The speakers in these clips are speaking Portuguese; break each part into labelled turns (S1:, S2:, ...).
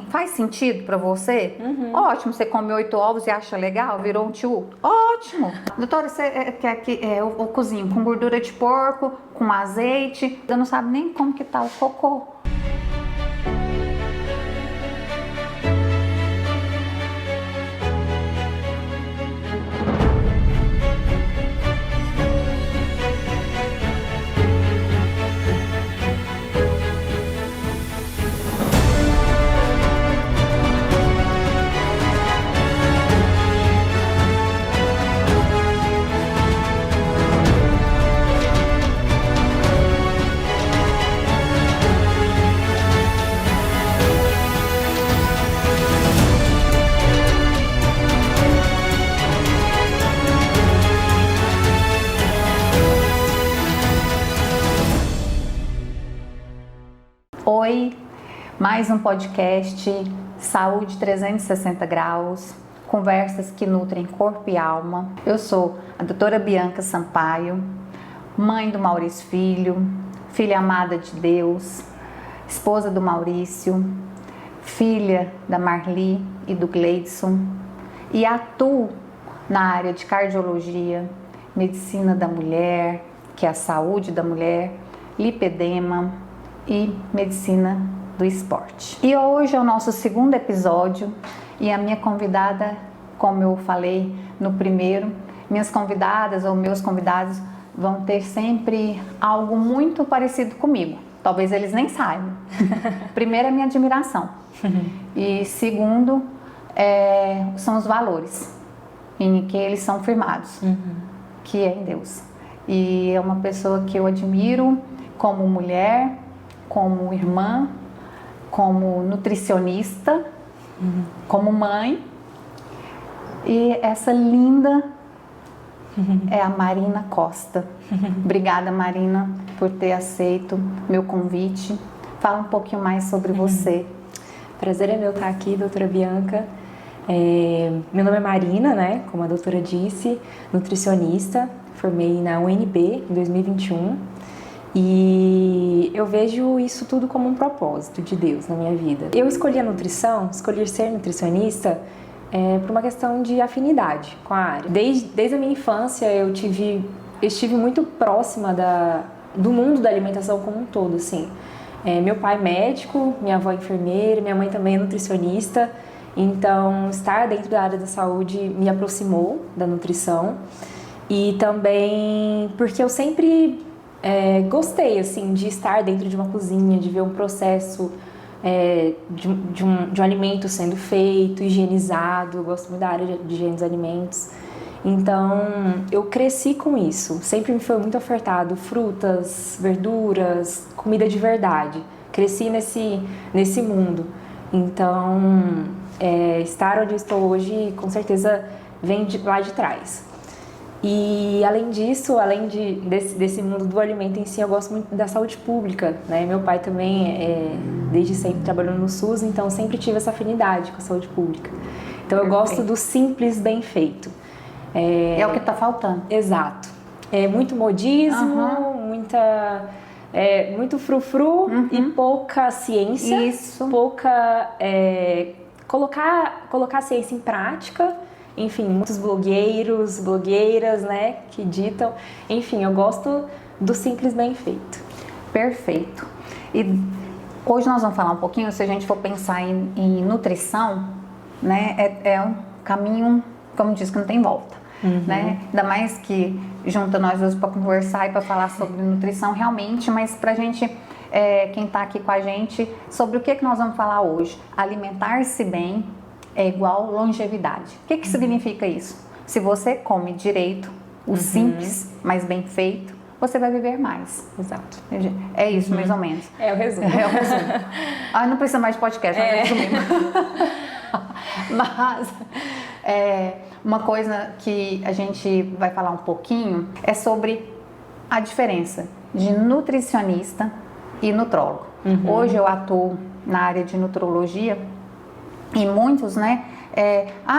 S1: faz sentido pra você? Ótimo, você come 8 ovos e acha legal, virou um tio? Ótimo! Doutora, você quer que eu cozinho com gordura de porco, com azeite, você não sabe nem como que tá o cocô. Oi, mais um podcast Saúde 360 Graus, conversas que nutrem corpo e alma. Eu sou a doutora Bianca Sampaio, mãe do Maurício Filho, filha amada de Deus, esposa do Maurício, filha da Marli e do Gleidson, e atuo na área de cardiologia, medicina da mulher, que é a saúde da mulher, lipedema e medicina do esporte. E hoje é o nosso segundo episódio e a minha convidada, como eu falei no primeiro, minhas convidadas ou meus convidados vão ter sempre algo muito parecido comigo. Talvez eles nem saibam. Primeiro, a minha admiração. E segundo, são os valores em que eles são firmados, que é em Deus. E é uma pessoa que eu admiro como mulher, como irmã, como nutricionista, como mãe. E essa linda é a Marina Costa. Obrigada, Marina, por ter aceito meu convite. Fala um pouquinho mais sobre você.
S2: Prazer é meu estar aqui, doutora Bianca. Meu nome é Marina, né? Como a doutora disse, nutricionista. Formei na UNB em 2021. E eu vejo isso tudo como um propósito de Deus na minha vida. Eu escolhi a nutrição, escolhi ser nutricionista por uma questão de afinidade com a área. Desde a minha infância eu estive muito próxima do mundo da alimentação como um todo, assim. Meu pai é médico, minha avó é enfermeira, minha mãe também é nutricionista. Então, estar dentro da área da saúde me aproximou da nutrição. E também porque eu sempre gostei, assim, de estar dentro de uma cozinha, de ver um processo de um alimento sendo feito, higienizado. Eu gosto muito da área de higiene dos alimentos. Então, eu cresci com isso. Sempre me foi muito ofertado frutas, verduras, comida de verdade. Cresci nesse mundo. Então, estar onde eu estou hoje, com certeza, vem lá de trás. E além disso, desse mundo do alimento em si, eu gosto muito da saúde pública, né? Meu pai também, desde sempre, trabalhou no SUS, então sempre tive essa afinidade com a saúde pública. Então eu gosto do simples bem feito.
S1: É o que está faltando.
S2: Exato. Muito modismo, muito frufru e pouca ciência.
S1: Isso.
S2: Pouca... colocar a ciência em prática. Enfim, muitos blogueiros, blogueiras, né, que ditam. Enfim, eu gosto do simples bem feito.
S1: Perfeito. E hoje nós vamos falar um pouquinho, se a gente for pensar em nutrição, né, é um caminho, como diz, que não tem volta. Né? Ainda mais que junta nós dois para conversar e para falar sobre nutrição realmente, mas pra gente, quem está aqui com a gente, sobre o que nós vamos falar hoje. Alimentar-se bem é igual longevidade. O que significa isso? Se você come direito, o simples, mas bem feito, você vai viver mais.
S2: Exato.
S1: É isso, mais ou menos.
S2: É o resumo.
S1: Não precisa mais de podcast, nós resumimos. Mas uma coisa que a gente vai falar um pouquinho é sobre a diferença de nutricionista e nutrólogo. Hoje eu atuo na área de nutrologia e muitos, né?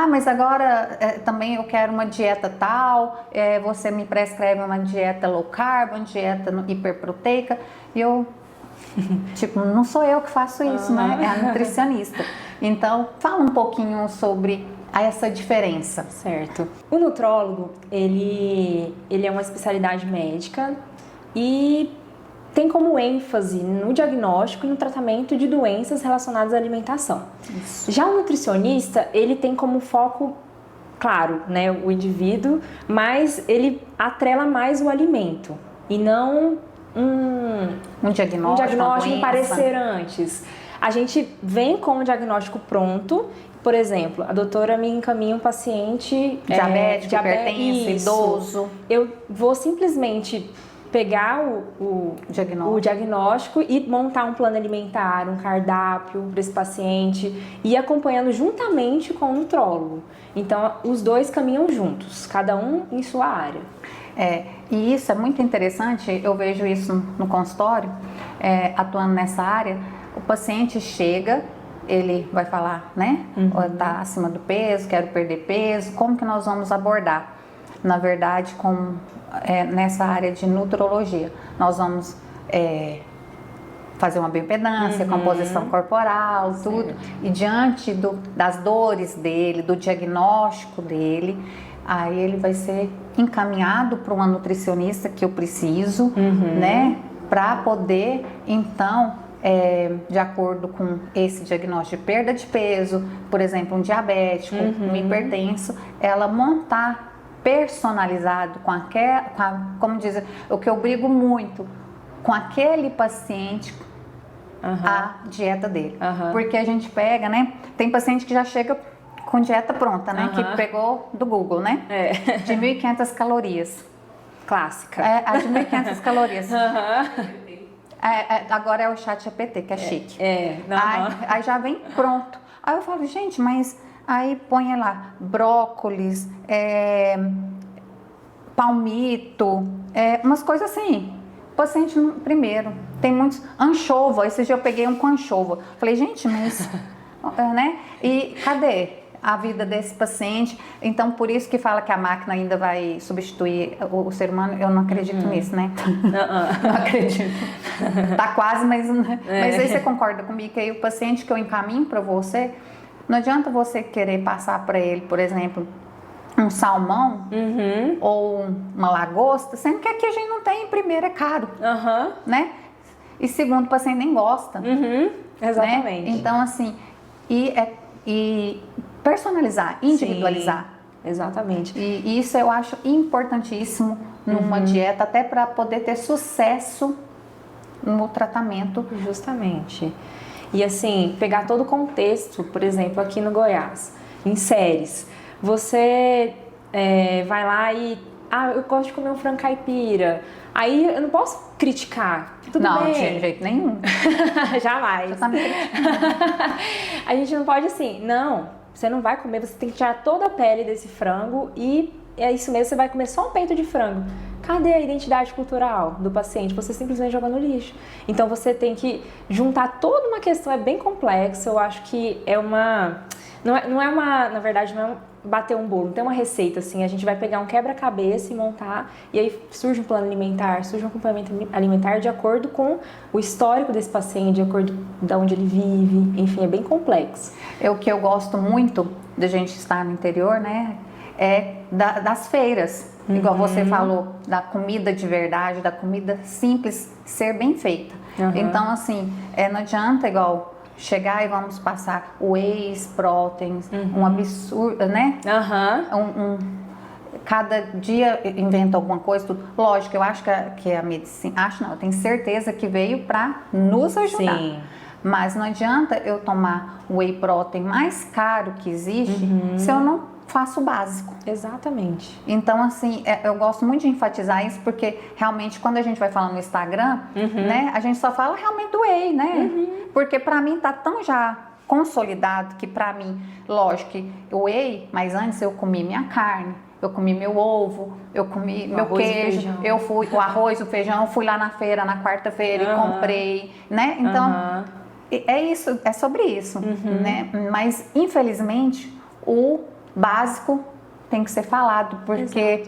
S1: Mas agora também eu quero uma dieta tal, você me prescreve uma dieta low carb, uma dieta hiperproteica, e eu, tipo, não sou eu que faço isso, né? É a nutricionista. Então, fala um pouquinho sobre essa diferença.
S2: Certo. O nutrólogo, ele é uma especialidade médica e tem como ênfase no diagnóstico e no tratamento de doenças relacionadas à alimentação. Isso. Já o nutricionista, ele tem como foco, claro, né, o indivíduo, mas ele atrela mais o alimento e não um diagnóstico parecer antes. A gente vem com o diagnóstico pronto. Por exemplo, a doutora me encaminha um paciente
S1: diabético, hipertenso, idoso.
S2: Eu vou simplesmente pegar o diagnóstico e montar um plano alimentar, um cardápio para esse paciente e ir acompanhando juntamente com o nutrólogo. Então, os dois caminham juntos, cada um em sua área.
S1: E isso é muito interessante, eu vejo isso no consultório, atuando nessa área. O paciente chega, ele vai falar, né? Tá acima do peso, quero perder peso, como que nós vamos abordar? Na verdade, nessa área de nutrologia, nós vamos fazer uma bioimpedância, composição corporal, tudo. E diante das dores dele, do diagnóstico dele, aí ele vai ser encaminhado para uma nutricionista que eu preciso, né? Para poder, então, de acordo com esse diagnóstico de perda de peso, por exemplo, um diabético, um hipertenso, ela montar personalizado como dizer, o que eu brigo muito, com aquele paciente, a dieta dele. Porque a gente pega, né? Tem paciente que já chega com dieta pronta, né? Que pegou do Google, né? De 1.500 calorias.
S2: Clássica.
S1: A de 1.500 calorias. Agora é o ChatGPT, que é chique. Aí já vem pronto. Aí eu falo, gente, mas aí põe lá brócolis, palmito, umas coisas assim. O paciente, primeiro, tem muitos... Anchova, esse dia eu peguei um com anchova. Falei, gente, mas... né? E cadê a vida desse paciente? Então, por isso que fala que a máquina ainda vai substituir o ser humano. Eu não acredito nisso, né? Não acredito. Tá quase, mas aí você concorda comigo que aí o paciente que eu encaminho para você, não adianta você querer passar para ele, por exemplo, um salmão ou uma lagosta, sendo que aqui a gente não tem. Primeiro, é caro, né? E segundo, o paciente nem gosta.
S2: Exatamente.
S1: Né? Então, assim, e personalizar, individualizar.
S2: Sim, exatamente.
S1: E isso eu acho importantíssimo numa dieta, até para poder ter sucesso no tratamento.
S2: Justamente. E assim, pegar todo o contexto, por exemplo, aqui no Goiás, em séries. Você vai lá e... eu gosto de comer um frango caipira. Aí eu não posso criticar. Tudo bem.
S1: De jeito nenhum.
S2: Jamais. A gente não pode assim, não, você não vai comer, você tem que tirar toda a pele desse frango e é isso mesmo, você vai comer só um peito de frango. Cadê a identidade cultural do paciente? Você simplesmente joga no lixo. Então você tem que juntar toda uma questão, é bem complexa, eu acho que na verdade não é bater um bolo, não tem uma receita assim, a gente vai pegar um quebra-cabeça e montar, e aí surge um plano alimentar, surge um acompanhamento alimentar de acordo com o histórico desse paciente, de acordo com onde ele vive, enfim, é bem complexo.
S1: O que eu gosto muito de a gente estar no interior, né, das feiras, igual você falou, da comida de verdade, da comida simples ser bem feita. Então, assim, não adianta igual chegar e vamos passar whey proteins, um absurdo, né? Cada dia inventa alguma coisa, tudo. Lógico, eu acho que a medicina, eu tenho certeza que veio para nos ajudar. Sim. Mas não adianta eu tomar o whey protein mais caro que existe se eu não faço o básico.
S2: Exatamente.
S1: Então, assim, eu gosto muito de enfatizar isso, porque realmente quando a gente vai falando no Instagram, né, a gente só fala realmente do whey, né? Porque pra mim tá tão já consolidado que pra mim, lógico que o whey, mas antes eu comi minha carne, eu comi meu ovo, eu comi meu queijo, eu fui o arroz, o feijão, fui lá na feira na quarta-feira e comprei, né? Então, é isso, é sobre isso, né? Mas infelizmente o básico tem que ser falado, porque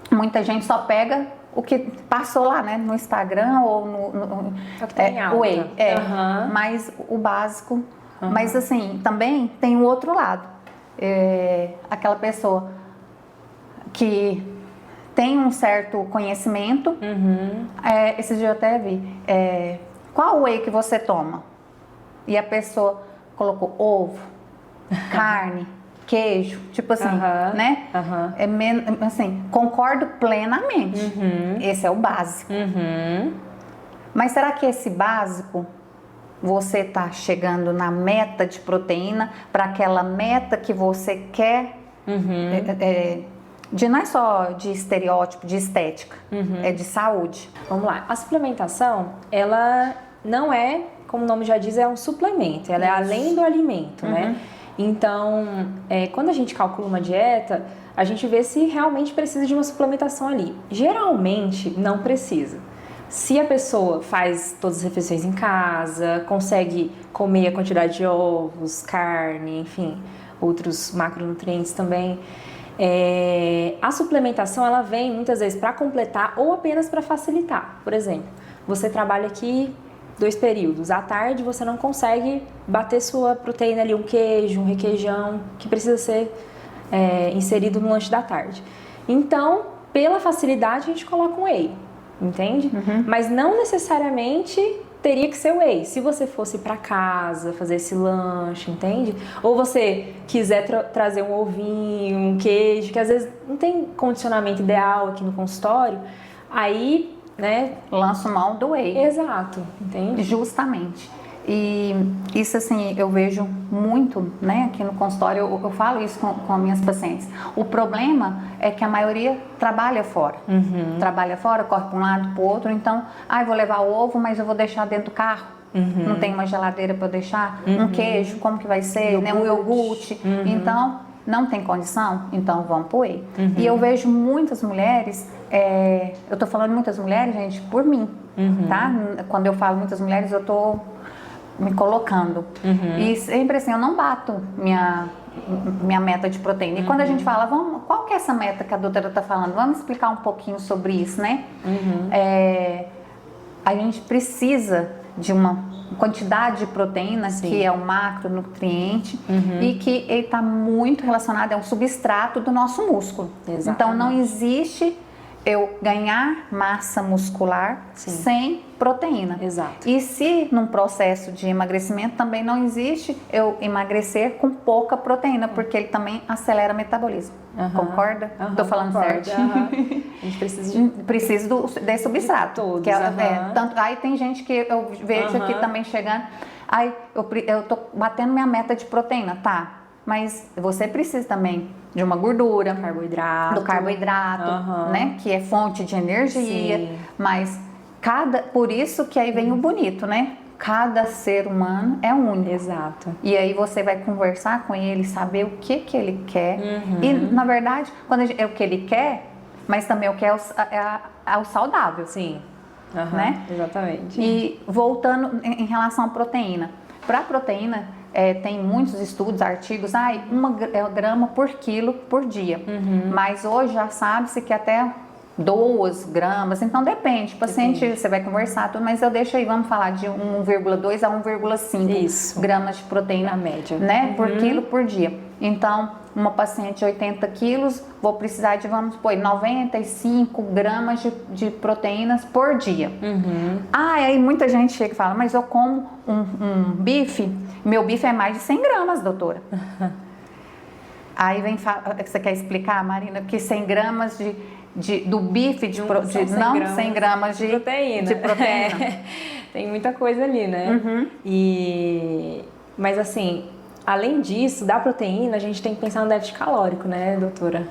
S1: muita gente só pega o que passou lá, né, no Instagram ou no
S2: é o que tá em alta.
S1: Mas o básico Mas assim, também tem o outro lado. Aquela pessoa que tem um certo conhecimento. Esse dia eu até vi. Qual whey que você toma? E a pessoa colocou ovo, carne, queijo, tipo assim, né? Assim, concordo plenamente. Esse é o básico. Mas será que esse básico você está chegando na meta de proteína, para aquela meta que você quer, não é só de estereótipo, de estética, é de saúde?
S2: Vamos lá. A suplementação, ela não é, como o nome já diz, é um suplemento, ela é além do alimento, né? Então, quando a gente calcula uma dieta, a gente vê se realmente precisa de uma suplementação ali. Geralmente, não precisa. Se a pessoa faz todas as refeições em casa, consegue comer a quantidade de ovos, carne, enfim, outros macronutrientes também, a suplementação ela vem muitas vezes para completar ou apenas para facilitar. Por exemplo, você trabalha aqui 2 períodos, à tarde você não consegue bater sua proteína ali, um queijo, um requeijão, que precisa ser inserido no lanche da tarde. Então, pela facilidade, a gente coloca um whey. Entende? Mas não necessariamente teria que ser whey. Se você fosse para casa fazer esse lanche, entende? Ou você quiser trazer um ovinho, um queijo, que às vezes não tem condicionamento ideal aqui no consultório, aí, né?
S1: Lanço mão do whey.
S2: Exato, entende?
S1: Justamente. E isso assim, eu vejo muito, né, aqui no consultório, eu falo isso com as minhas pacientes. O problema é que a maioria trabalha fora. Trabalha fora, corre para um lado, para o outro. Então, eu vou levar o ovo, mas eu vou deixar dentro do carro. Não tem uma geladeira para eu deixar. Um queijo, como que vai ser? Né? Um iogurte. Então, não tem condição? Então, vamos para o whey. E eu vejo muitas mulheres, eu tô falando muitas mulheres, gente, por mim, tá? Quando eu falo muitas mulheres, eu tô me colocando. E sempre assim, eu não bato minha meta de proteína. E quando a gente fala, qual que é essa meta que a doutora está falando? Vamos explicar um pouquinho sobre isso, né? A gente precisa de uma quantidade de proteína, que é um macronutriente, e que ele está muito relacionado, é um substrato do nosso músculo.
S2: Exatamente.
S1: Então não existe eu ganhar massa muscular sem proteína.
S2: Exato.
S1: E se num processo de emagrecimento também não existe eu emagrecer com pouca proteína, porque ele também acelera o metabolismo. Concorda? Tô falando certo.
S2: A gente precisa
S1: desse substrato.
S2: Todos,
S1: que tanto, aí tem gente que eu vejo aqui também chegando, eu tô batendo minha meta de proteína, tá? Mas você precisa também de uma gordura, do carboidrato, né? Que é fonte de energia. Mas por isso que aí vem o bonito, né? Cada ser humano é único.
S2: Exato.
S1: E aí você vai conversar com ele, saber o que ele quer. E na verdade, é o que ele quer, mas também o que é o saudável.
S2: Sim.
S1: Né?
S2: Exatamente.
S1: E voltando em relação à proteína. Para a proteína, tem muitos estudos, artigos, 1 grama por quilo por dia. Mas hoje já sabe-se que até 2 gramas, então depende. O paciente, você vai conversar, mas eu deixo aí, vamos falar de 1,2 a 1,5 gramas de proteína,
S2: na média,
S1: né, por quilo por dia. Então, uma paciente de 80 quilos, vou precisar de, vamos supor, 95 gramas de proteínas por dia. Aí muita gente chega e fala, mas eu como um bife, meu bife é mais de 100 gramas, doutora. Aí você quer explicar, Marina, que 100 gramas do bife, não 100 gramas de proteína.
S2: Tem muita coisa ali, né? Mas assim, além disso, da proteína, a gente tem que pensar no déficit calórico, né, doutora?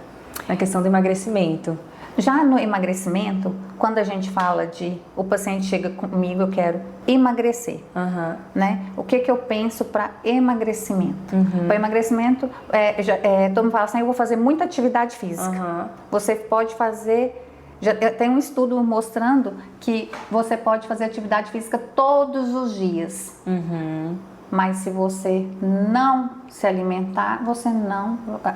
S2: Na questão do emagrecimento.
S1: Já no emagrecimento, quando a gente fala o paciente chega comigo, eu quero emagrecer, né? O que eu penso para emagrecimento? Para emagrecimento, todo mundo fala assim, eu vou fazer muita atividade física. Você pode fazer, tem um estudo mostrando que você pode fazer atividade física todos os dias. Mas se você não se alimentar,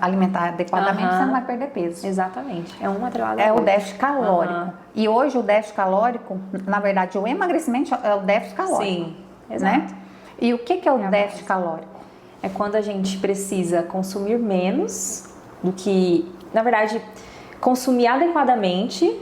S1: alimentar adequadamente, você não vai perder peso.
S2: Exatamente. É um atrelado.
S1: É o déficit calórico. E hoje o déficit calórico, na verdade, o emagrecimento é o déficit calórico.
S2: Sim, exato.
S1: Né? E o que é o
S2: É a
S1: déficit
S2: base.
S1: calórico?
S2: É quando a gente precisa consumir menos do que, na verdade, consumir adequadamente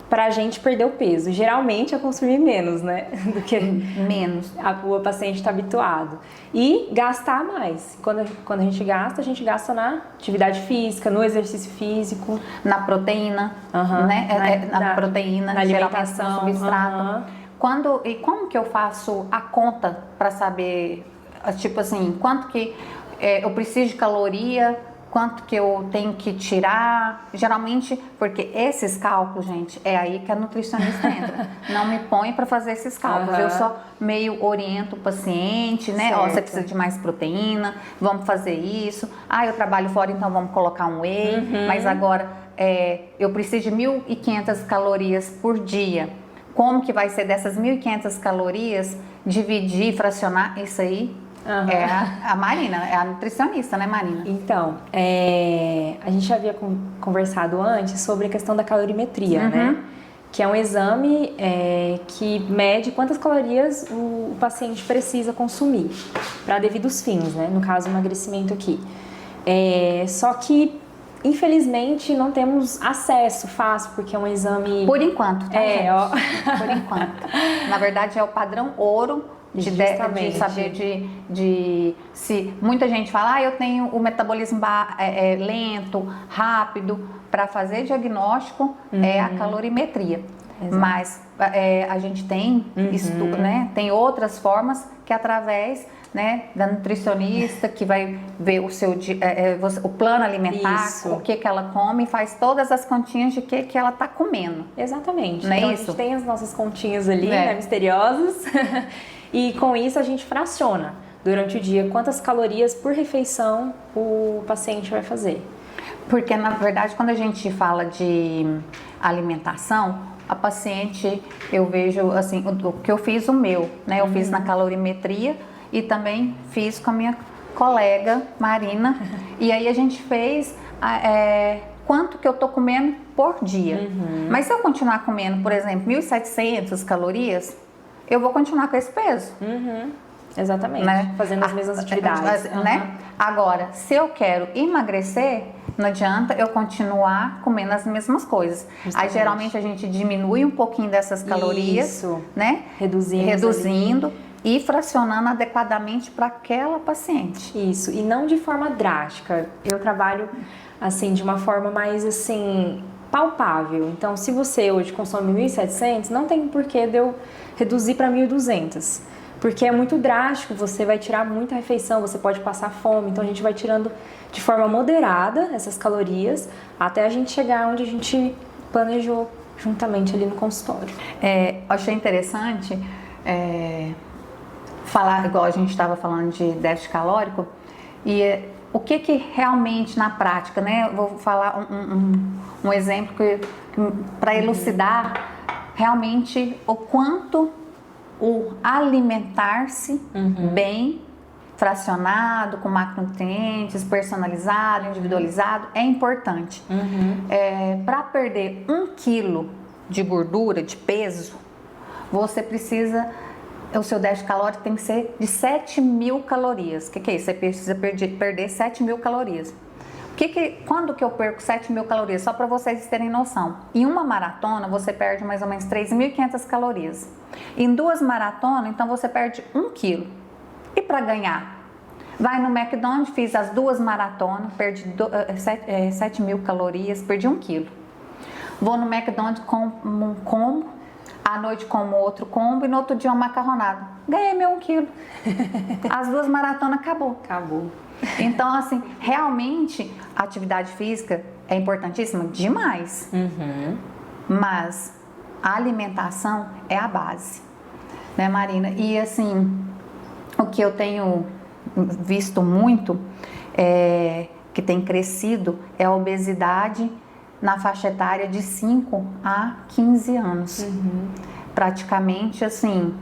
S2: para a gente perder o peso. Geralmente é consumir menos, né? Do que
S1: Menos.
S2: o paciente está habituado. E gastar mais. Quando a gente gasta na atividade física, no exercício físico.
S1: Na proteína,
S2: Aham.
S1: né? Na proteína,
S2: na
S1: geralmente
S2: alimentação.
S1: no substrato.
S2: Aham.
S1: E como que eu faço a conta para saber, tipo assim, quanto que eu preciso de caloria, quanto que eu tenho que tirar? Geralmente, porque esses cálculos, gente, é aí que a nutricionista entra. Não me põe para fazer esses cálculos.
S2: Aham.
S1: Eu só meio oriento o paciente, né? Ó, você
S2: Certo.
S1: precisa de mais proteína, vamos fazer isso. Ah, eu trabalho fora, então vamos colocar um whey. Mas agora, eu preciso de 1.500 calorias por dia. Como que vai ser dessas 1.500 calorias, dividir, fracionar, isso aí é a Marina, é a nutricionista, né, Marina?
S2: Então, a gente já havia conversado antes sobre a questão da calorimetria, né? Que é um exame que mede quantas calorias o paciente precisa consumir para devidos fins, né? No caso, emagrecimento aqui. Só que, infelizmente, não temos acesso fácil, porque é um exame...
S1: Por enquanto, tá, gente?
S2: ó.
S1: Por enquanto. Na verdade, é o padrão ouro de saber se muita gente fala, eu tenho o metabolismo lento, rápido, para fazer diagnóstico é a calorimetria.
S2: Exato.
S1: Mas a gente tem né, tem outras formas que através, né, da nutricionista que vai ver o plano alimentar,
S2: Isso.
S1: o que ela come e faz todas as continhas de que ela está comendo.
S2: Exatamente.
S1: Não é
S2: então
S1: isso?
S2: A gente tem as nossas continhas ali, né, misteriosas, e com isso a gente fraciona durante o dia quantas calorias por refeição o paciente vai fazer.
S1: Porque, na verdade, quando a gente fala de alimentação, a paciente, eu vejo, assim, o que eu fiz né? Eu fiz na calorimetria e também fiz com a minha colega Marina. E aí a gente fez quanto que eu tô comendo por dia. Mas se eu continuar comendo, por exemplo, 1.700 calorias, eu vou continuar com esse peso.
S2: Exatamente.
S1: Né?
S2: Fazendo as mesmas atividades.
S1: Né? Agora, se eu quero emagrecer, não adianta eu continuar comendo as mesmas coisas.
S2: Justamente.
S1: Aí geralmente a gente diminui um pouquinho dessas calorias,
S2: Isso.
S1: né? Reduzindo e fracionando adequadamente para aquela paciente.
S2: Isso, e não de forma drástica. Eu trabalho assim de uma forma mais assim palpável. Então, se você hoje consome 1.700, não tem porquê de eu reduzir para 1.200. Porque é muito drástico, você vai tirar muita refeição, você pode passar fome, então a gente vai tirando de forma moderada essas calorias até a gente chegar onde a gente planejou juntamente ali no consultório.
S1: Achei interessante falar, igual a gente estava falando de déficit calórico, e o que realmente na prática, né? Eu vou falar um exemplo para elucidar realmente o quanto o alimentar-se bem, fracionado, com macronutrientes, personalizado, individualizado, é importante. Para perder 1 quilo de gordura, de peso, você precisa, o seu déficit calórico tem que ser de 7.000 calorias. O que é isso? Você precisa perder 7.000 calorias. Quando que eu perco 7.000 calorias? Só para vocês terem noção. Em uma maratona, você perde mais ou menos 3.500 calorias. Em 2 maratonas, então você perde 1 quilo. E para ganhar? Vai no McDonald's, fiz as 2 maratonas, perdi 7.000 calorias, perdi 1 quilo. Vou no McDonald's, como um combo, à noite como outro combo e no outro dia uma macarronada. Ganhei meu 1 quilo. As 2 maratonas acabou. Então, assim, realmente a atividade física é importantíssima demais, mas a alimentação é a base, né, Marina? E assim, o que eu tenho visto muito, que tem crescido, é a obesidade na faixa etária de 5 a 15 anos. Praticamente, assim,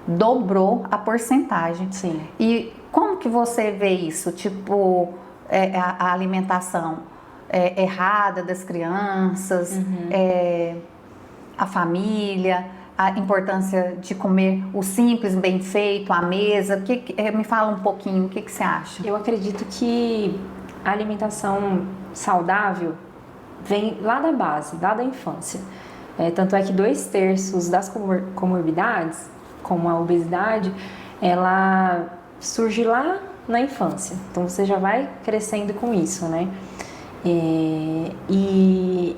S1: dobrou a porcentagem.
S2: Sim.
S1: E como que você vê isso? Tipo, a alimentação errada das crianças, a família, a importância de comer o simples, bem feito, à mesa? Me fala um pouquinho, o que você acha?
S2: Eu acredito que a alimentação saudável vem lá da base, lá da infância. Tanto é que 2/3 das comorbidades, como a obesidade, ela surge lá na infância. Então você já vai crescendo com isso, né? E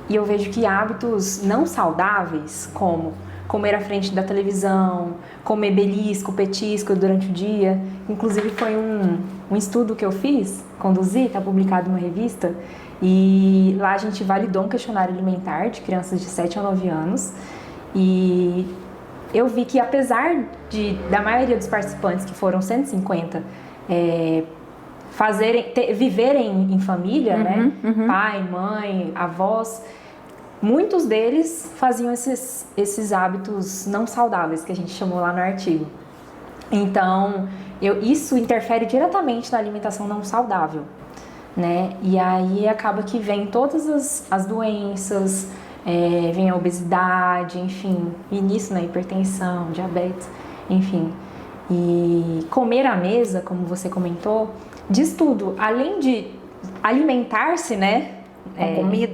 S2: eu vejo que hábitos não saudáveis, como comer à frente da televisão, comer belisco, petisco durante o dia. Inclusive foi um estudo que eu fiz, conduzi, está publicado numa revista, e lá a gente validou um questionário alimentar de crianças de 7 a 9 anos. E eu vi que apesar da maioria dos participantes, que foram 150, viverem em família, né? Pai, mãe, avós, muitos deles faziam esses hábitos não saudáveis que a gente chamou lá no artigo. Então, isso interfere diretamente na alimentação não saudável, né? E aí acaba que vem todas as doenças, vem a obesidade, enfim, e nisso, né, hipertensão, diabetes, enfim. E comer à mesa, como você comentou, diz tudo. Além de alimentar-se, né,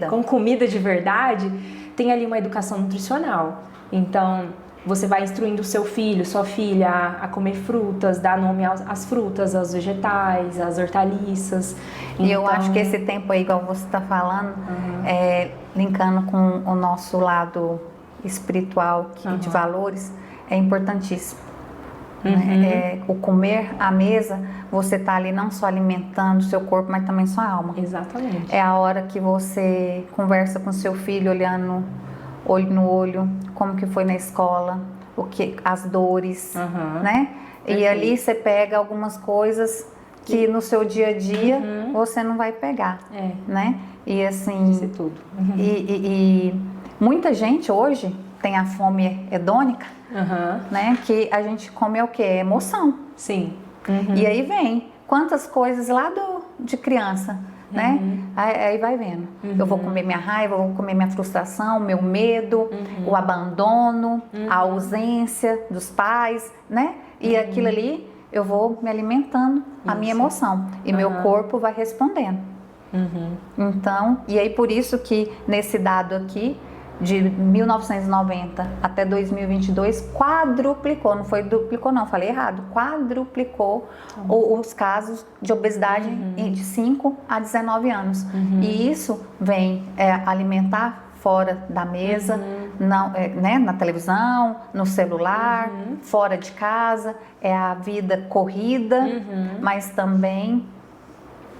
S2: com comida de verdade, tem ali uma educação nutricional. Então, você vai instruindo o seu filho, sua filha a comer frutas, dar nome às frutas, aos vegetais, às hortaliças.
S1: E eu acho que esse tempo aí, igual você está falando, linkando com o nosso lado espiritual, de valores, é importantíssimo. O comer à mesa, você está ali não só alimentando o seu corpo, mas também sua alma.
S2: Exatamente.
S1: É a hora que você conversa com seu filho, olhando olho no olho, como que foi na escola, as dores, né? Perfeito. E ali você pega algumas coisas que no seu dia a dia você não vai pegar, né? E assim...
S2: Isso tudo.
S1: E muita gente hoje tem a fome hedônica, né? Que a gente come o quê? Emoção.
S2: Sim.
S1: E aí vem quantas coisas lá de criança, né? Aí vai vendo. Eu vou comer minha raiva, eu vou comer minha frustração, meu medo, o abandono, a ausência dos pais, né? E aquilo ali eu vou me alimentando, a minha emoção. E meu corpo vai respondendo. Então, e aí por isso que nesse dado aqui, de 1990 até 2022, quadruplicou, não foi duplicou não, falei errado, quadruplicou os casos de obesidade de 5 a 19 anos. E isso vem alimentar fora da mesa, né, na televisão, no celular, fora de casa, é a vida corrida, mas também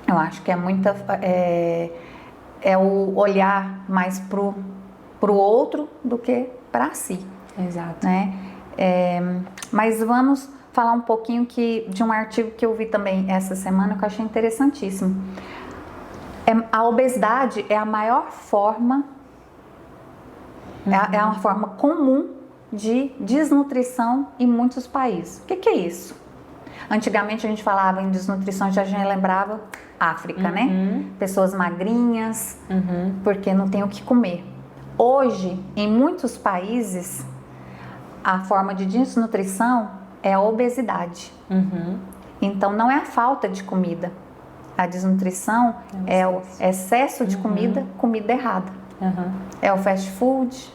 S1: eu acho que é o olhar mais pro outro do que para si.
S2: Exato.
S1: Né? Mas vamos falar um pouquinho de um artigo que eu vi também essa semana que eu achei interessantíssimo. A obesidade é a maior forma, é uma forma comum de desnutrição em muitos países. O que é isso? Antigamente a gente falava em desnutrição, já lembrava África, né? Pessoas magrinhas, porque não tem o que comer. Hoje, em muitos países, a forma de desnutrição é a obesidade. Então, não é a falta de comida. A desnutrição é o excesso de comida errada. É o fast food,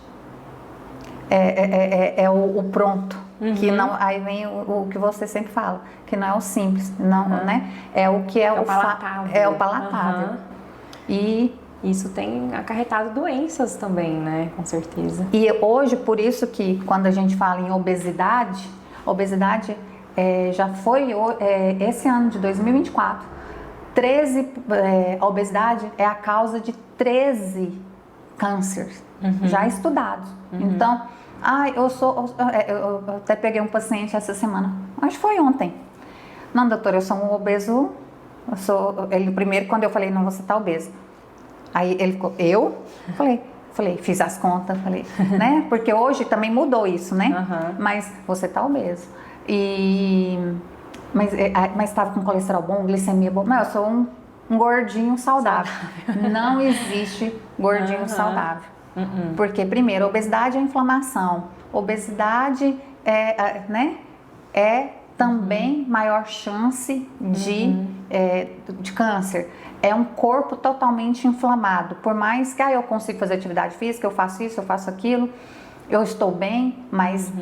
S1: é o pronto. Que não, aí vem o que você sempre fala, que não é o simples, não, né? É o que é o palatável. É o palatável. E
S2: isso tem acarretado doenças também, né? Com certeza.
S1: E hoje, por isso que quando a gente fala em obesidade já foi, esse ano de 2024, a obesidade é a causa de 13 cânceres já estudados. Então, eu até peguei um paciente essa semana, acho que foi ontem. Não, doutora, eu sou um obeso, ele primeiro, quando eu falei, não, você tá obeso. Aí ele ficou, falei, fiz as contas, falei, né? Porque hoje também mudou isso, né? Mas você tá obeso. Mas estava com colesterol bom, glicemia boa. Mas eu sou um gordinho saudável. Não existe gordinho saudável. Porque, primeiro, a obesidade é a inflamação obesidade né, é também maior chance de câncer. É um corpo totalmente inflamado. Por mais que eu consiga fazer atividade física, eu faço isso, eu faço aquilo, eu estou bem, mas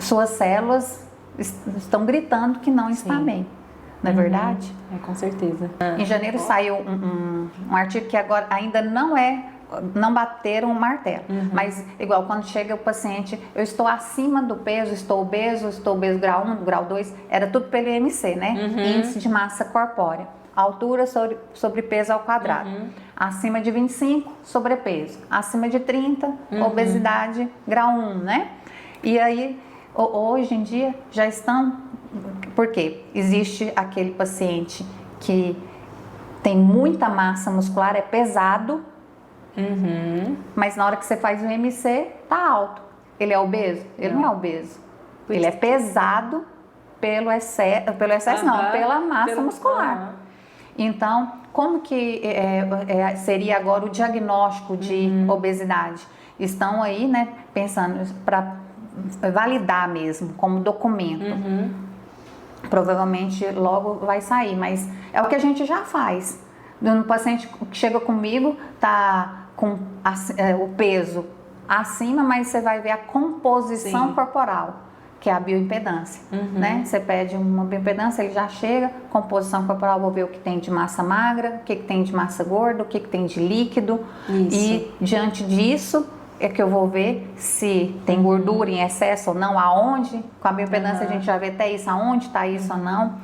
S1: suas células estão gritando que não está bem. Não é verdade?
S2: Com certeza.
S1: Em janeiro saiu um artigo que agora ainda não bateram o martelo, mas igual quando chega o paciente, eu estou acima do peso, estou obeso grau 1, grau 2, era tudo pelo IMC, né? Índice de massa corpórea. Altura sobre peso ao quadrado. Acima de 25, sobrepeso. Acima de 30, obesidade grau 1, né? E aí, hoje em dia, já estão... Por quê? Existe aquele paciente que tem muita massa muscular, é pesado, mas na hora que você faz o IMC, tá alto. Ele é obeso? Ele não é obeso. Ele é pesado pelo excesso não, pela massa muscular. Então, como que seria agora o diagnóstico de obesidade? Estão aí, né, pensando para validar mesmo, como documento. Provavelmente logo vai sair, mas é o que a gente já faz. Um paciente que chega comigo, tá com o peso acima, mas você vai ver a composição corporal, que é a bioimpedância, né? Você pede uma bioimpedância, ele já chega, composição corporal, vou ver o que tem de massa magra, o que tem de massa gorda, o que tem de líquido. E diante disso é que eu vou ver se tem gordura em excesso ou não, aonde. Com a bioimpedância a gente já vê até isso, aonde está isso ou não.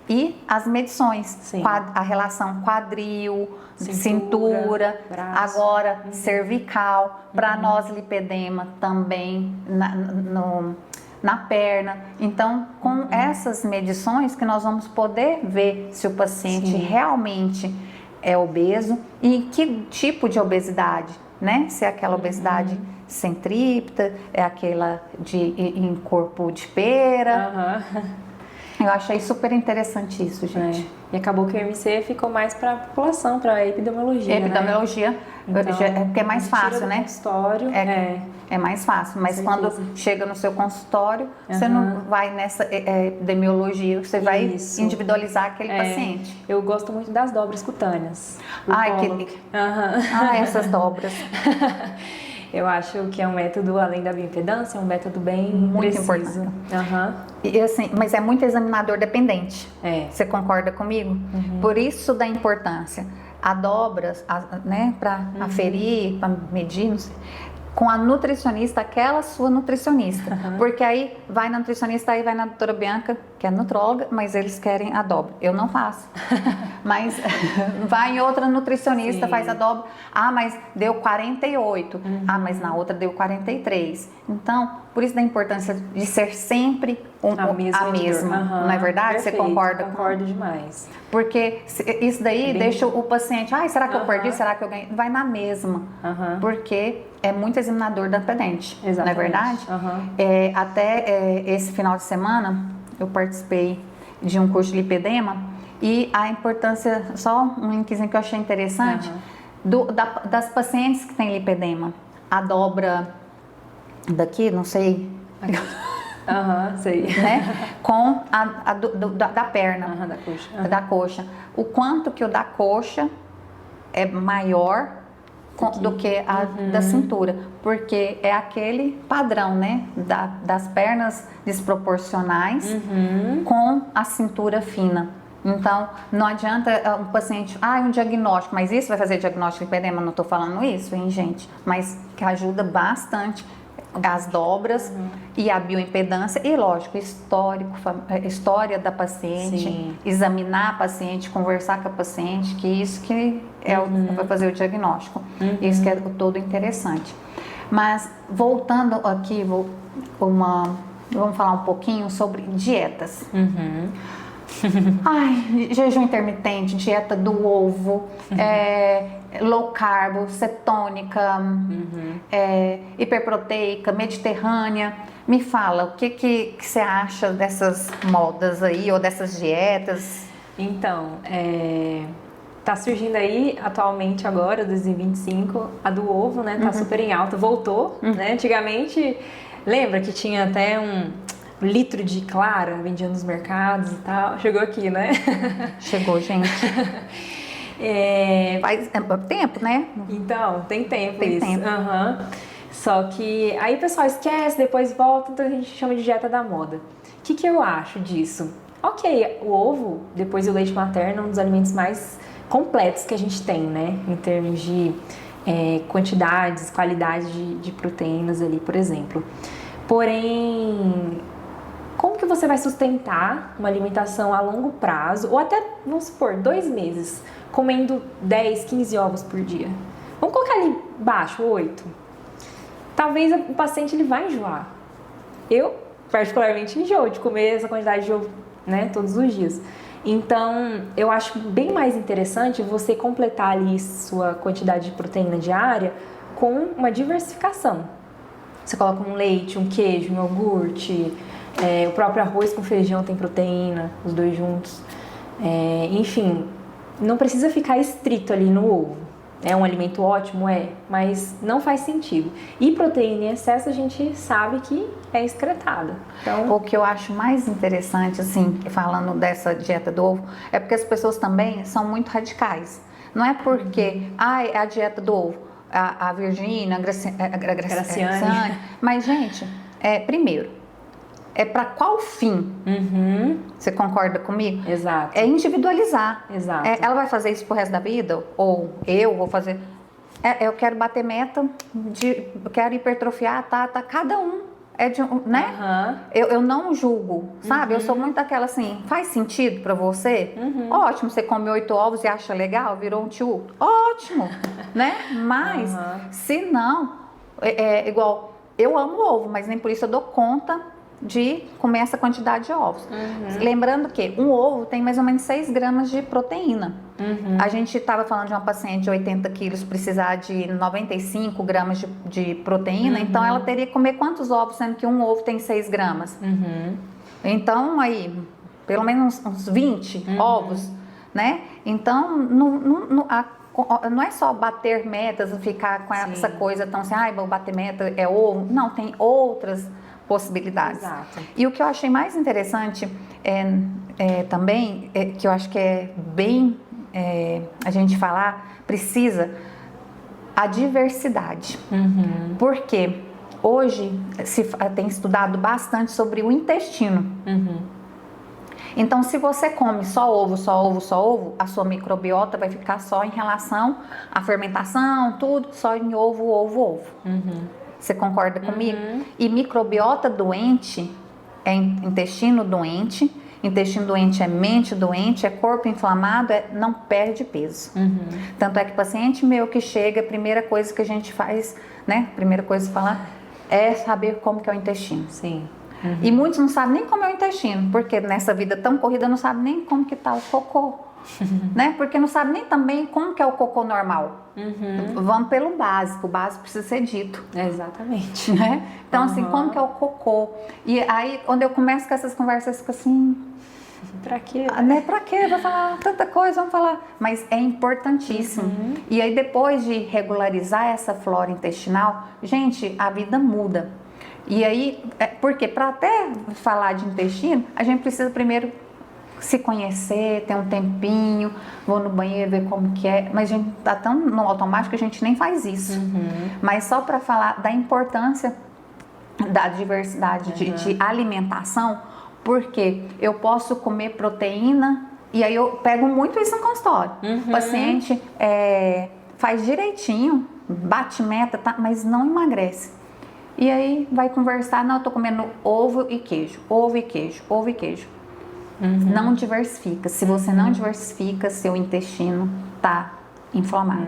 S1: E as medições, a relação quadril, cintura, agora cervical, para nós lipedema também na perna. Então, com essas medições que nós vamos poder ver se o paciente realmente é obeso e que tipo de obesidade, né? Se é aquela obesidade centrípeta, é aquela em corpo de pera. Eu achei super interessante isso, gente.
S2: E acabou que o IMC ficou mais para a população, para a epidemiologia.
S1: Epidemiologia, então, porque é mais fácil, né?
S2: Consultório.
S1: É mais fácil, mas quando chega no seu consultório, você não vai nessa epidemiologia, você vai individualizar aquele paciente.
S2: Eu gosto muito das dobras cutâneas.
S1: Essas dobras.
S2: Eu acho que é um método, além da bioimpedância, é um método bem
S1: muito
S2: preciso.
S1: Importante. E assim, mas é muito examinador dependente. Você concorda comigo? Por isso da importância. A dobra, né, para aferir, para medir, não sei, com a nutricionista, aquela sua nutricionista. Porque aí vai na nutricionista, aí vai na doutora Bianca, que é nutróloga, mas eles querem a dobra. Eu não faço. Mas vai em outra nutricionista, faz a dobra. Mas deu 48. Mas na outra deu 43. Então, por isso da importância de ser sempre a mesma. Não é verdade?
S2: Perfeito,
S1: você concorda?
S2: Concordo demais.
S1: Porque isso daí deixa o paciente, será que eu perdi? Será que eu ganhei? Vai na mesma. Porque é muito examinador da pendente. Não é verdade? Até esse final de semana, eu participei de um curso de lipedema e a importância, só um linkzinho que eu achei interessante, das pacientes que têm lipedema. A dobra daqui, não sei...
S2: sei.
S1: Né? Com da perna,
S2: da coxa.
S1: Da coxa. O quanto que o da coxa é maior do que a da cintura, porque é aquele padrão, né? Das pernas desproporcionais com a cintura fina. Então, não adianta um paciente, um diagnóstico, mas isso vai fazer diagnóstico de lipedema? Não estou falando isso, hein, gente? Mas que ajuda bastante as dobras e a bioimpedância e, lógico, história da paciente, examinar a paciente, conversar com a paciente, que isso que é o que vai fazer o diagnóstico. Isso que é todo interessante. Mas, voltando aqui, vamos falar um pouquinho sobre dietas. Jejum intermitente, dieta do ovo, low carb, cetônica, hiperproteica, mediterrânea. Me fala, o que você acha dessas modas aí, ou dessas dietas?
S2: Então, tá surgindo aí atualmente agora, 2025, a do ovo, né? Tá super em alta, voltou, né? Antigamente Lembra que tinha até um litro de clara, vendia nos mercados e tal? Chegou aqui, né?
S1: Chegou, gente. Faz tempo, né?
S2: Então, tem tempo
S1: Tem
S2: isso.
S1: tempo.
S2: Aham. Só que aí o pessoal esquece, depois volta, então a gente chama de dieta da moda. O que eu acho disso? Ok, o ovo, depois do leite materno, é um dos alimentos mais completos que a gente tem, né? Em termos de quantidades, qualidade de proteínas ali, por exemplo. Porém, como que você vai sustentar uma alimentação a longo prazo, ou até, vamos supor, 2 meses, comendo 10, 15 ovos por dia? Vamos colocar ali baixo, 8. Talvez o paciente ele vai enjoar. Eu, particularmente, enjoo de comer essa quantidade de ovo, né, todos os dias. Então, eu acho bem mais interessante você completar ali sua quantidade de proteína diária com uma diversificação. Você coloca um leite, um queijo, um iogurte, o próprio arroz com feijão tem proteína, os dois juntos. Enfim, não precisa ficar estrito ali no ovo. É um alimento ótimo, mas não faz sentido. E proteína em excesso a gente sabe que é excretada. Então,
S1: o que eu acho mais interessante, assim, falando dessa dieta do ovo, é porque as pessoas também são muito radicais. Não é porque, é a dieta do ovo, a Virgínia, a Graciane. Mas, gente, primeiro, é para qual fim? Você concorda comigo?
S2: Exato.
S1: É individualizar.
S2: Exato.
S1: Ela vai fazer isso pro resto da vida? Ou eu vou fazer? Eu quero bater meta, eu quero hipertrofiar, tá? Cada um é de um, né? Eu não julgo, sabe? Eu sou muito daquela assim, faz sentido pra você? Ótimo, você come 8 ovos e acha legal, virou um tio? Ótimo, né? Mas, se não, igual, eu amo ovo, mas nem por isso eu dou conta de comer essa quantidade de ovos. Lembrando que um ovo tem mais ou menos 6 gramas de proteína. A gente estava falando de uma paciente de 80 quilos precisar de 95 gramas de proteína, então ela teria que comer quantos ovos, sendo que um ovo tem 6 gramas? Então, aí, pelo menos uns 20 ovos, né? Então, não é só bater metas, ficar com essa coisa tão assim, vou bater meta, é ovo. Não, tem outras possibilidades.
S2: Exato.
S1: E o que eu achei mais interessante também, que eu acho que é bem a gente falar, precisa a diversidade. Porque hoje se tem estudado bastante sobre o intestino. Então, se você come só ovo, a sua microbiota vai ficar só em relação à fermentação, tudo, só em ovo. Você concorda comigo? E microbiota doente é intestino doente é mente doente, é corpo inflamado, não perde peso. Tanto é que paciente meu que chega, a primeira coisa que a gente faz, né? Primeira coisa a falar é saber como que é o intestino.
S2: Sim.
S1: E muitos não sabem nem como é o intestino, porque nessa vida tão corrida não sabem nem como que tá o cocô. Né? Porque não sabe nem também como que é o cocô normal. Vamos pelo básico, o básico precisa ser dito.
S2: Exatamente.
S1: Né? Então, assim, como que é o cocô? E aí, quando eu começo com essas conversas, fica assim...
S2: Pra quê?
S1: Né? Pra quê? Vou falar tanta coisa, vamos falar. Mas é importantíssimo. E aí, depois de regularizar essa flora intestinal, gente, a vida muda. E aí, porque para até falar de intestino, a gente precisa primeiro se conhecer, ter um tempinho, vou no banheiro ver como que é, mas a gente tá tão no automático que a gente nem faz isso. Mas só para falar da importância da diversidade de alimentação, porque eu posso comer proteína e aí eu pego muito isso no consultório. O paciente faz direitinho, bate meta, tá, mas não emagrece. E aí vai conversar, não, eu tô comendo ovo e queijo. Não diversifica. Se você não diversifica, seu intestino tá inflamado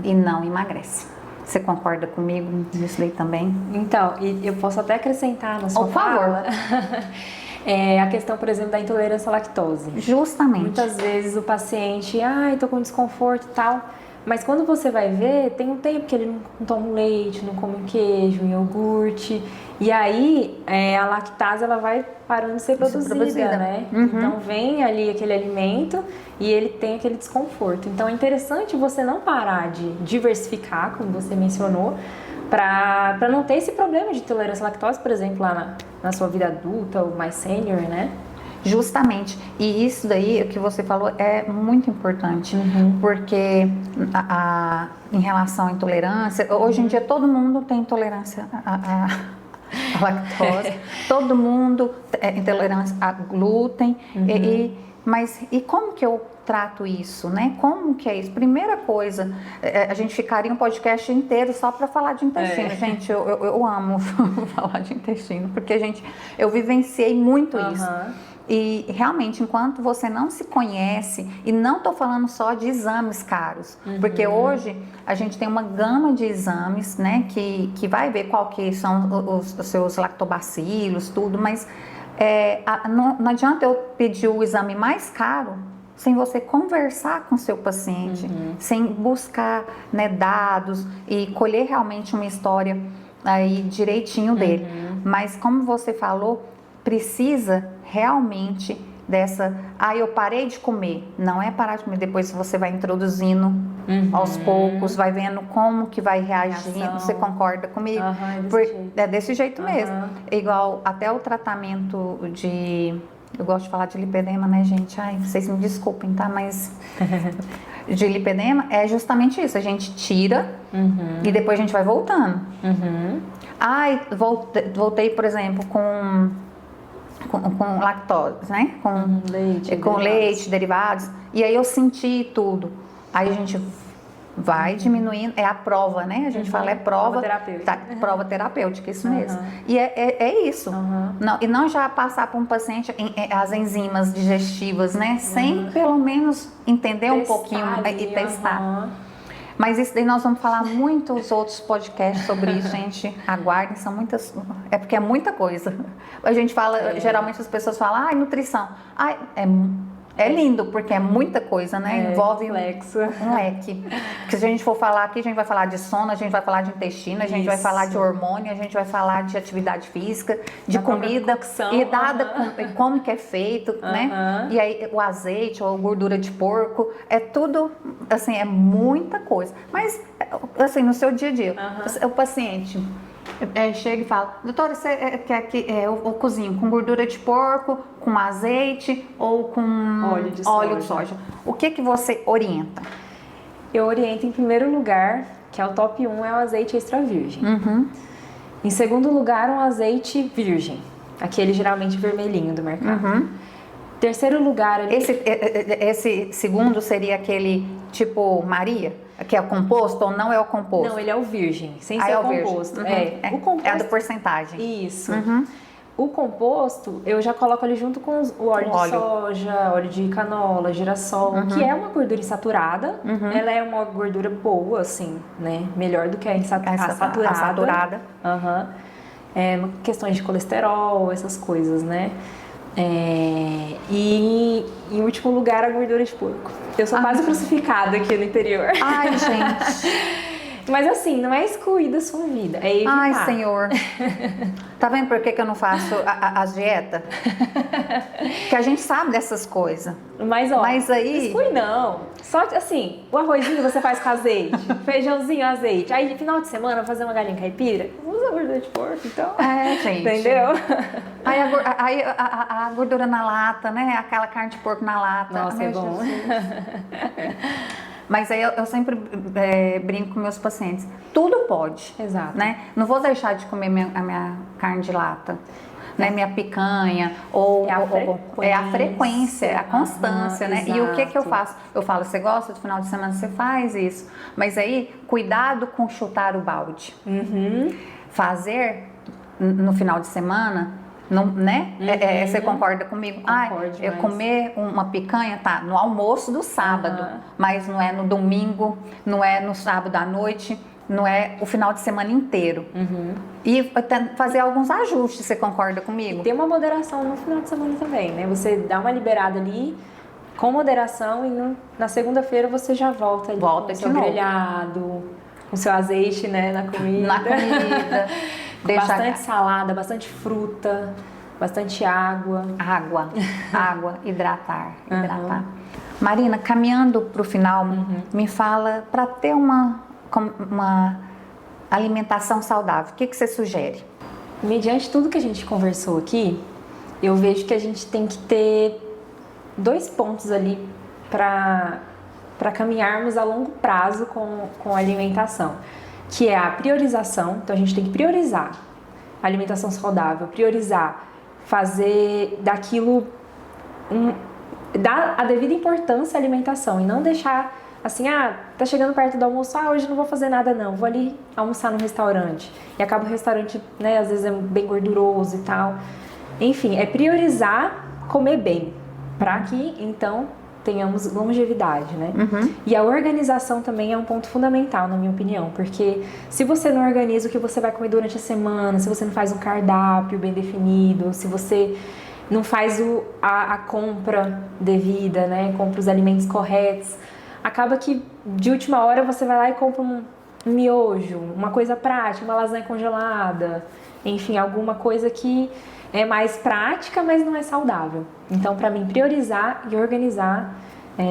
S1: e não emagrece. Você concorda comigo nisso daí também?
S2: Então, e eu posso até acrescentar na sua fala, a questão, por exemplo, da intolerância à lactose.
S1: Justamente.
S2: Muitas vezes o paciente, tô com desconforto e tal, mas quando você vai ver, tem um tempo que ele não toma um leite, não come um queijo, um iogurte, e aí a lactase ela vai parando de ser produzida, né? Então vem ali aquele alimento e ele tem aquele desconforto. Então é interessante você não parar de diversificar, como você mencionou, para não ter esse problema de intolerância à lactose, por exemplo, lá na sua vida adulta ou mais sênior, né?
S1: Justamente. E isso daí, o que você falou, é muito importante. Porque em relação à intolerância, hoje em dia todo mundo tem intolerância à lactose, todo mundo tem intolerância a glúten. Mas como que eu trato isso, né? Como que é isso? Primeira coisa, a gente ficaria um podcast inteiro só para falar de intestino. Gente, eu amo falar de intestino, porque, eu vivenciei muito isso. E realmente, enquanto você não se conhece, e não estou falando só de exames caros, porque hoje a gente tem uma gama de exames, né, que vai ver qual que são os seus lactobacilos, tudo, mas não adianta eu pedir o exame mais caro sem você conversar com o seu paciente, sem buscar, né, dados e colher realmente uma história aí direitinho dele. Mas como você falou, precisa realmente dessa, eu parei de comer. Não é parar de comer, depois você vai introduzindo aos poucos, vai vendo como que vai reagindo. Você concorda comigo? É desse jeito mesmo. Igual até o tratamento eu gosto de falar de lipedema, né, gente? Ai, vocês me desculpem, tá? Mas de lipedema é justamente isso. A gente tira e depois a gente vai voltando. Ai, voltei, por exemplo, com lactose, né? Com leite, derivados. E aí eu senti tudo. Aí a gente vai diminuindo, é a prova, né? A gente fala prova terapêutica. Prova terapêutica, isso mesmo. E é isso. Não, e não já passar para um paciente as enzimas digestivas, né? Sem pelo menos entender testar um pouquinho e testar. Mas isso daí nós vamos falar muitos outros podcasts sobre isso, gente. Aguardem, são muitas. É porque é muita coisa. A gente fala, geralmente as pessoas falam, nutrição. É lindo, porque é muita coisa, né? Envolve um leque. Porque se a gente for falar aqui, a gente vai falar de sono, a gente vai falar de intestino, a gente vai falar de hormônio, a gente vai falar de atividade física, de comida, e como que é feito, né? E aí o azeite ou gordura de porco, é tudo, assim, é muita coisa. Mas, assim, no seu dia a dia, o paciente chega e fala, doutora, você quer que eu cozinho com gordura de porco, com azeite ou com óleo de soja? O que você orienta?
S2: Eu oriento em primeiro lugar, que é o top 1, é o azeite extra virgem. Em segundo lugar, um azeite virgem, aquele geralmente vermelhinho do mercado. Terceiro lugar...
S1: Esse segundo seria aquele tipo Maria? Que é o composto ou não é o composto?
S2: Não, ele é o virgem, sem ser o composto. O composto.
S1: É a da porcentagem.
S2: Isso. O composto, eu já coloco ali junto com o óleo de soja, óleo de canola, girassol, que é uma gordura insaturada. Ela é uma gordura boa, assim, né? Melhor do que a saturada.
S1: A saturada.
S2: Questões de colesterol, essas coisas, né? E em último lugar, a gordura de porco. Eu sou quase crucificada aqui no interior.
S1: Ai, gente.
S2: Mas assim, não é excluir da sua vida, é evitar.
S1: Ai, Senhor. Tá vendo por que eu não faço as dietas? Que a gente sabe dessas coisas.
S2: Mas aí... Exclui não. Só assim, o arrozinho você faz com azeite, feijãozinho, azeite. Aí, no final de semana, fazer uma galinha caipira, usa gordura de porco, então.
S1: Gente.
S2: Entendeu?
S1: Aí a gordura na lata, né? Aquela carne de porco na lata.
S2: Nossa, é bom.
S1: Mas aí eu sempre brinco com meus pacientes. Tudo pode.
S2: Exato.
S1: Né? Não vou deixar de comer a minha carne de lata, né? Minha picanha. É a frequência, a constância, né?
S2: Exato.
S1: E o que eu faço? Eu falo, você gosta do final de semana? Você faz isso. Mas aí, cuidado com chutar o balde. Fazer no final de semana... Não, né? Você concorda comigo? Eu comer uma picanha, tá, no almoço do sábado, mas não é no domingo, não é no sábado à noite, não é o final de semana inteiro. E fazer alguns ajustes, você concorda comigo?
S2: E ter uma moderação no final de semana também, né? Você dá uma liberada ali com moderação e na segunda-feira você já volta ali com o seu grelhado, com o seu azeite, né, na comida. Bastante salada, bastante fruta, bastante água.
S1: Água, hidratar. Marina, caminhando para o final, me fala, para ter uma alimentação saudável, o que você sugere?
S2: Mediante tudo que a gente conversou aqui, eu vejo que a gente tem que ter 2 pontos ali para caminharmos a longo prazo com a alimentação, que é a priorização. Então a gente tem que priorizar a alimentação saudável, priorizar fazer daquilo dar a devida importância à alimentação e não deixar assim, tá chegando perto do almoço, hoje não vou fazer nada não, vou ali almoçar no restaurante. E acaba o restaurante, né, às vezes é bem gorduroso e tal. Enfim, é priorizar comer bem, para que então tenhamos longevidade, né? E a organização também é um ponto fundamental, na minha opinião, porque se você não organiza o que você vai comer durante a semana, se você não faz um cardápio bem definido, se você não faz a compra devida, né? Compra os alimentos corretos, acaba que de última hora você vai lá e compra um miojo, uma coisa prática, uma lasanha congelada, enfim, alguma coisa que é mais prática, mas não é saudável. Então, para mim, priorizar e organizar,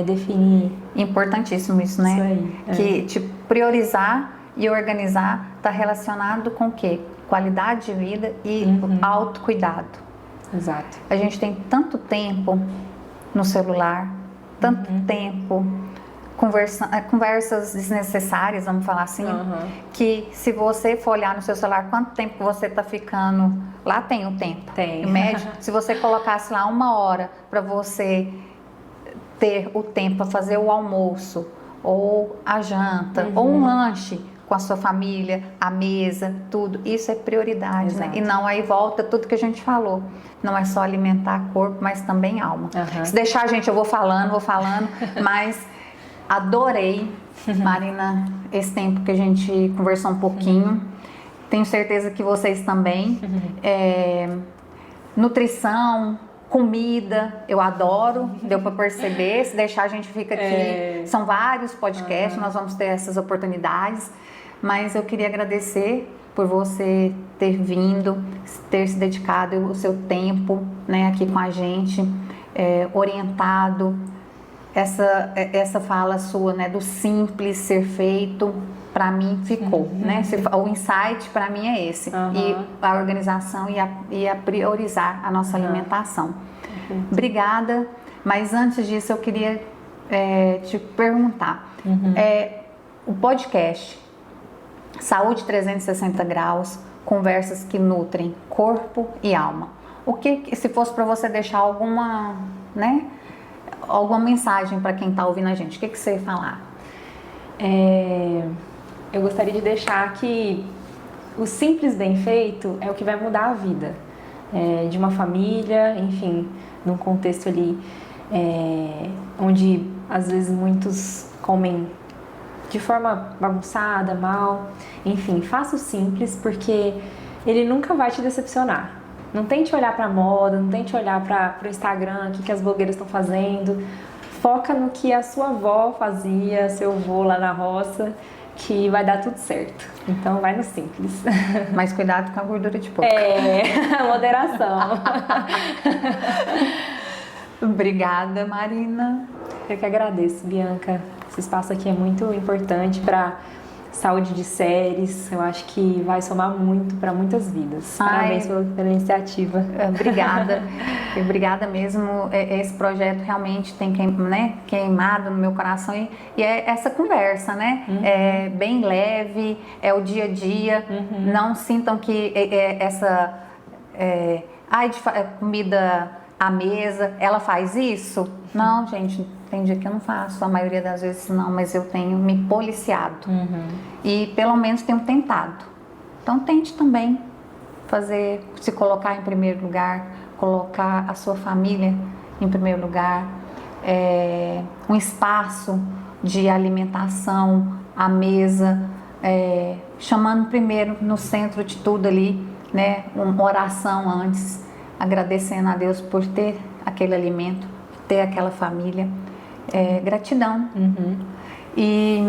S2: definir...
S1: Importantíssimo isso, né?
S2: Isso aí.
S1: Que tipo, priorizar e organizar está relacionado com o quê? Qualidade de vida e autocuidado.
S2: Exato.
S1: A gente tem tanto tempo no celular, tanto tempo... Conversas desnecessárias, vamos falar assim, que se você for olhar no seu celular quanto tempo você está ficando, lá tem o tempo, em média, se você colocasse lá 1 hora para você ter o tempo para fazer o almoço, ou a janta, ou um lanche com a sua família, a mesa, tudo, isso é prioridade, né? E não, aí volta tudo que a gente falou, não é só alimentar corpo, mas também alma. Se deixar, gente, eu vou falando, mas... Adorei, Marina, esse tempo que a gente conversou um pouquinho. Tenho certeza que vocês também. Nutrição, comida, eu adoro, deu para perceber. Se deixar, a gente fica aqui. São vários podcasts, nós vamos ter essas oportunidades. Mas eu queria agradecer por você ter vindo, ter se dedicado o seu tempo, né, aqui com a gente, orientado. Essa fala sua, né, do simples ser feito, para mim ficou, né? O insight para mim é esse, e a organização e a priorizar a nossa alimentação. Obrigada, mas antes disso eu queria te perguntar, o podcast Saúde 360 Graus, conversas que nutrem corpo e alma. O que, se fosse para você deixar alguma, né? Alguma mensagem para quem está ouvindo a gente, o que você ia falar?
S2: Eu gostaria de deixar que o simples bem feito é o que vai mudar a vida de uma família, enfim, num contexto ali onde às vezes muitos comem de forma bagunçada, mal, enfim, faça o simples porque ele nunca vai te decepcionar. Não tente olhar para a moda, não tente olhar para o Instagram, o que as blogueiras estão fazendo. Foca no que a sua avó fazia, seu avô lá na roça, que vai dar tudo certo. Então, vai no simples.
S1: Mas cuidado com a gordura de porco.
S2: Moderação.
S1: Obrigada, Marina.
S2: Eu que agradeço, Bianca. Esse espaço aqui é muito importante para saúde de séries, eu acho que vai somar muito para muitas vidas. Parabéns pela iniciativa.
S1: Obrigada. Obrigada mesmo. Esse projeto realmente tem queimado no meu coração e é essa conversa, né? É bem leve, é o dia a dia. Não sintam que comida à mesa, ela faz isso? Não, gente, tem dia que eu não faço, a maioria das vezes não, mas eu tenho me policiado e pelo menos tenho tentado. Então tente também se colocar em primeiro lugar, colocar a sua família em primeiro lugar, um espaço de alimentação à mesa, chamando primeiro no centro de tudo ali, né, uma oração antes, agradecendo a Deus por ter aquele alimento, ter aquela família. Gratidão. E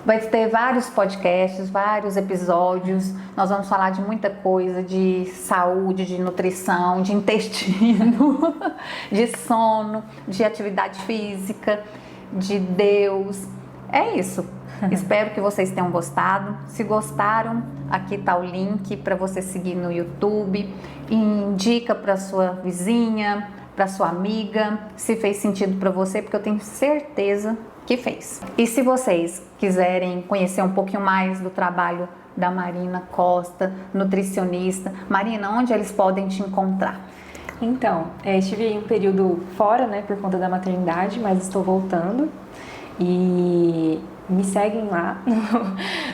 S1: vai ter vários podcasts, vários episódios. Nós vamos falar de muita coisa, de saúde, de nutrição, de intestino, de sono, de atividade física, de Deus. É isso. Espero que vocês tenham gostado. Se gostaram, aqui está o link para você seguir no YouTube. Indica para sua vizinha, para sua amiga, se fez sentido para você, porque eu tenho certeza que fez. E se vocês quiserem conhecer um pouquinho mais do trabalho da Marina Costa, nutricionista, Marina, onde eles podem te encontrar?
S2: Então, estive um período fora, né, por conta da maternidade, mas estou voltando. E me seguem lá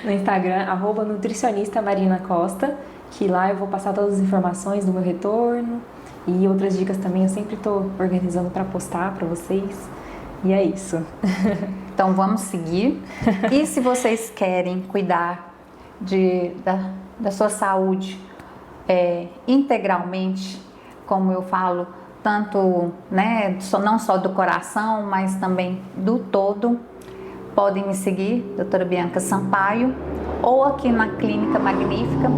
S2: no Instagram, @nutricionista_marina_costa, que lá eu vou passar todas as informações do meu retorno e outras dicas também. Eu sempre estou organizando para postar para vocês. E é isso.
S1: Então vamos seguir. E se vocês querem cuidar da sua saúde integralmente, como eu falo, tanto, né, não só do coração, mas também do todo, podem me seguir, doutora Bianca Sampaio, ou aqui na Clínica Magnífica,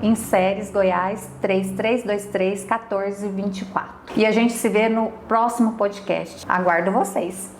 S1: em Ceres, Goiás, 3323 1424. E a gente se vê no próximo podcast. Aguardo vocês!